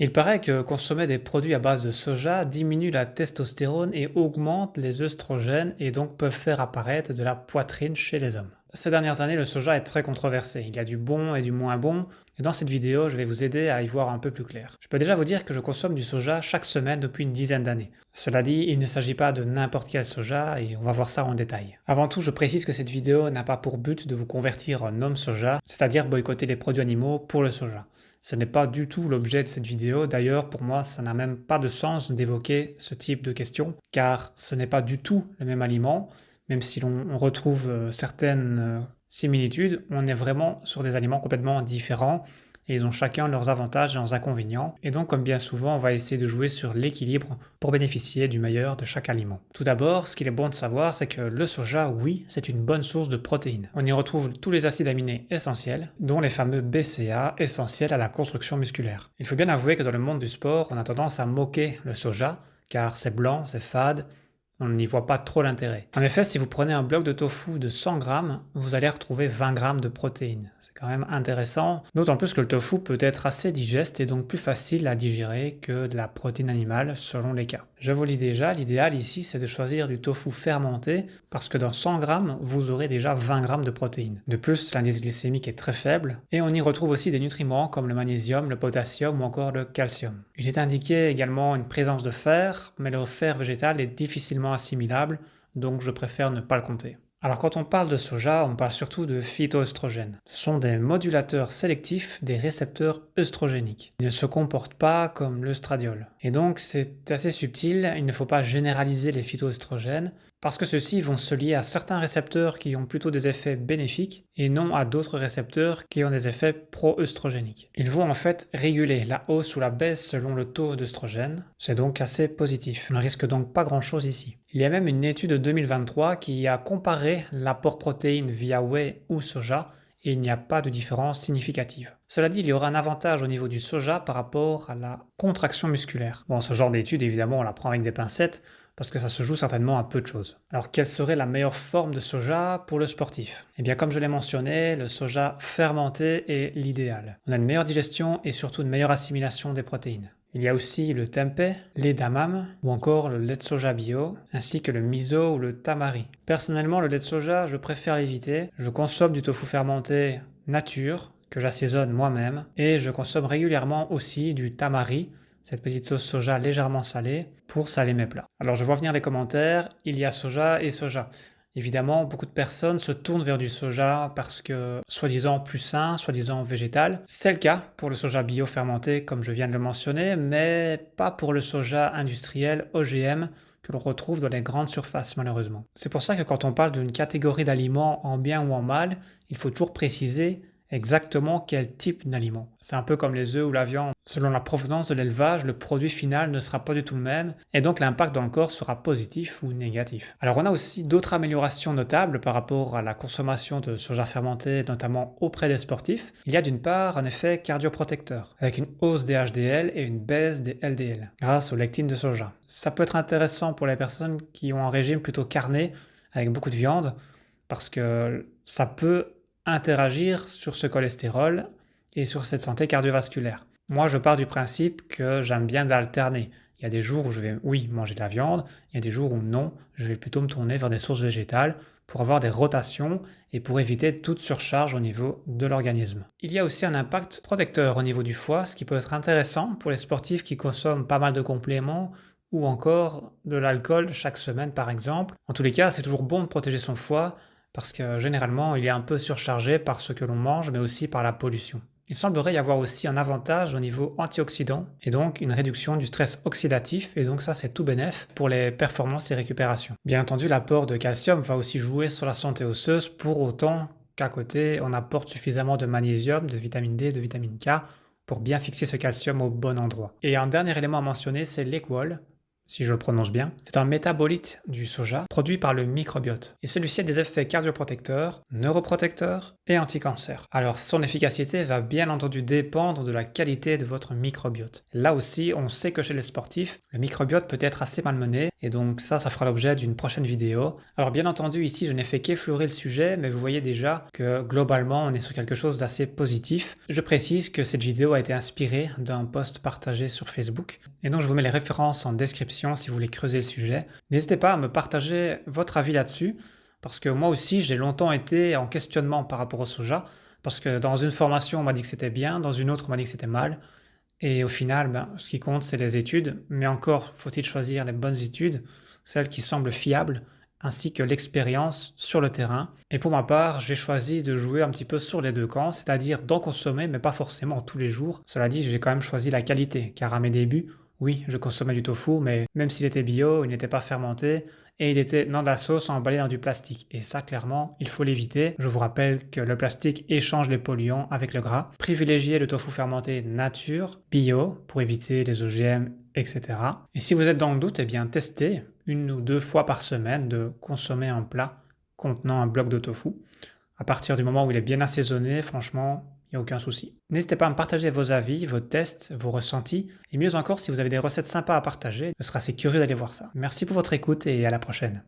Il paraît que consommer des produits à base de soja diminue la testostérone et augmente les œstrogènes et donc peuvent faire apparaître de la poitrine chez les hommes. Ces dernières années, le soja est très controversé. Il y a du bon et du moins bon. Et dans cette vidéo, je vais vous aider à y voir un peu plus clair. Je peux déjà vous dire que je consomme du soja chaque semaine depuis une dizaine d'années. Cela dit, il ne s'agit pas de n'importe quel soja et on va voir ça en détail. Avant tout, je précise que cette vidéo n'a pas pour but de vous convertir en homme soja, c'est-à-dire boycotter les produits animaux pour le soja. Ce n'est pas du tout l'objet de cette vidéo. D'ailleurs, pour moi, ça n'a même pas de sens d'évoquer ce type de questions, car ce n'est pas du tout le même aliment. Même si l'on retrouve certaines similitudes, on est vraiment sur des aliments complètement différents et ils ont chacun leurs avantages et leurs inconvénients. Et donc, comme bien souvent, on va essayer de jouer sur l'équilibre pour bénéficier du meilleur de chaque aliment. Tout d'abord, ce qu'il est bon de savoir, c'est que le soja, oui, c'est une bonne source de protéines. On y retrouve tous les acides aminés essentiels, dont les fameux BCA, essentiels à la construction musculaire. Il faut bien avouer que dans le monde du sport, on a tendance à moquer le soja, car c'est blanc, c'est fade, on n'y voit pas trop l'intérêt. En effet, si vous prenez un bloc de tofu de 100 grammes, vous allez retrouver 20 grammes de protéines. C'est quand même intéressant, d'autant plus que le tofu peut être assez digeste et donc plus facile à digérer que de la protéine animale selon les cas. Je vous le dis déjà, l'idéal ici c'est de choisir du tofu fermenté parce que dans 100 grammes, vous aurez déjà 20 grammes de protéines. De plus, l'indice glycémique est très faible et on y retrouve aussi des nutriments comme le magnésium, le potassium ou encore le calcium. Il est indiqué également une présence de fer, mais le fer végétal est difficilement assimilable, donc je préfère ne pas le compter. Alors quand on parle de soja, on parle surtout de phytoœstrogènes. Ce sont des modulateurs sélectifs des récepteurs œstrogéniques. Ils ne se comportent pas comme l'œstradiol. Et donc c'est assez subtil, il ne faut pas généraliser les phytoœstrogènes, parce que ceux-ci vont se lier à certains récepteurs qui ont plutôt des effets bénéfiques et non à d'autres récepteurs qui ont des effets pro-œstrogéniques. Ils vont en fait réguler la hausse ou la baisse selon le taux d'œstrogène. C'est donc assez positif. On ne risque donc pas grand-chose ici. Il y a même une étude de 2023 qui a comparé l'apport protéine via whey ou soja et il n'y a pas de différence significative. Cela dit, il y aura un avantage au niveau du soja par rapport à la contraction musculaire. Bon, ce genre d'étude, évidemment, on la prend avec des pincettes, parce que ça se joue certainement à peu de choses. Alors, quelle serait la meilleure forme de soja pour le sportif? Eh bien, comme je l'ai mentionné, le soja fermenté est l'idéal. On a une meilleure digestion et surtout une meilleure assimilation des protéines. Il y a aussi le tempeh, l'edamame ou encore le lait de soja bio, ainsi que le miso ou le tamari. Personnellement, le lait de soja, je préfère l'éviter. Je consomme du tofu fermenté nature, que j'assaisonne moi-même, et je consomme régulièrement aussi du tamari, cette petite sauce soja légèrement salée, pour saler mes plats. Alors je vois venir les commentaires, il y a soja et soja. Évidemment, beaucoup de personnes se tournent vers du soja parce que soi-disant plus sain, soi-disant végétal. C'est le cas pour le soja bio fermenté comme je viens de le mentionner, mais pas pour le soja industriel OGM que l'on retrouve dans les grandes surfaces malheureusement. C'est pour ça que quand on parle d'une catégorie d'aliments en bien ou en mal, il faut toujours préciser exactement quel type d'aliment. C'est un peu comme les œufs ou la viande. Selon la provenance de l'élevage, le produit final ne sera pas du tout le même et donc l'impact dans le corps sera positif ou négatif. Alors on a aussi d'autres améliorations notables par rapport à la consommation de soja fermenté, notamment auprès des sportifs. Il y a d'une part un effet cardioprotecteur, avec une hausse des HDL et une baisse des LDL, grâce aux lectines de soja. Ça peut être intéressant pour les personnes qui ont un régime plutôt carné, avec beaucoup de viande, parce que ça peut interagir sur ce cholestérol et sur cette santé cardiovasculaire. Moi, je pars du principe que j'aime bien alterner. Il y a des jours où je vais, oui, manger de la viande, il y a des jours où non, je vais plutôt me tourner vers des sources végétales pour avoir des rotations et pour éviter toute surcharge au niveau de l'organisme. Il y a aussi un impact protecteur au niveau du foie, ce qui peut être intéressant pour les sportifs qui consomment pas mal de compléments ou encore de l'alcool chaque semaine par exemple. En tous les cas, c'est toujours bon de protéger son foie parce que généralement il est un peu surchargé par ce que l'on mange mais aussi par la pollution. Il semblerait y avoir aussi un avantage au niveau antioxydant et donc une réduction du stress oxydatif et donc ça c'est tout bénef pour les performances et récupération. Bien entendu l'apport de calcium va aussi jouer sur la santé osseuse pour autant qu'à côté on apporte suffisamment de magnésium, de vitamine D, de vitamine K pour bien fixer ce calcium au bon endroit. Et un dernier élément à mentionner c'est l'Equal. si je le prononce bien. C'est un métabolite du soja produit par le microbiote. Et celui-ci a des effets cardioprotecteurs, neuroprotecteurs et anti-cancer. Alors son efficacité va bien entendu dépendre de la qualité de votre microbiote. Là aussi, on sait que chez les sportifs, le microbiote peut être assez malmené et donc ça fera l'objet d'une prochaine vidéo. Alors bien entendu, ici, je n'ai fait qu'effleurer le sujet, mais vous voyez déjà que globalement, on est sur quelque chose d'assez positif. Je précise que cette vidéo a été inspirée d'un post partagé sur Facebook et donc je vous mets les références en description si vous voulez creuser le sujet. N'hésitez pas à me partager votre avis là-dessus, parce que moi aussi j'ai longtemps été en questionnement par rapport au soja, parce que dans une formation on m'a dit que c'était bien, dans une autre on m'a dit que c'était mal, et au final ce qui compte c'est les études, mais encore faut-il choisir les bonnes études, celles qui semblent fiables, ainsi que l'expérience sur le terrain. Et pour ma part, j'ai choisi de jouer un petit peu sur les deux camps, c'est-à-dire d'en consommer, mais pas forcément tous les jours. Cela dit, j'ai quand même choisi la qualité, car à mes débuts, oui, je consommais du tofu, mais même s'il était bio, il n'était pas fermenté et il était dans de la sauce emballée dans du plastique. Et ça, clairement, il faut l'éviter. Je vous rappelle que le plastique échange les polluants avec le gras. Privilégiez le tofu fermenté nature, bio, pour éviter les OGM, etc. Et si vous êtes dans le doute, eh bien, testez 1 ou 2 fois par semaine de consommer un plat contenant un bloc de tofu. À partir du moment où il est bien assaisonné, franchement, il n'y a aucun souci. N'hésitez pas à me partager vos avis, vos tests, vos ressentis, et mieux encore si vous avez des recettes sympas à partager, je serai assez curieux d'aller voir ça. Merci pour votre écoute et à la prochaine.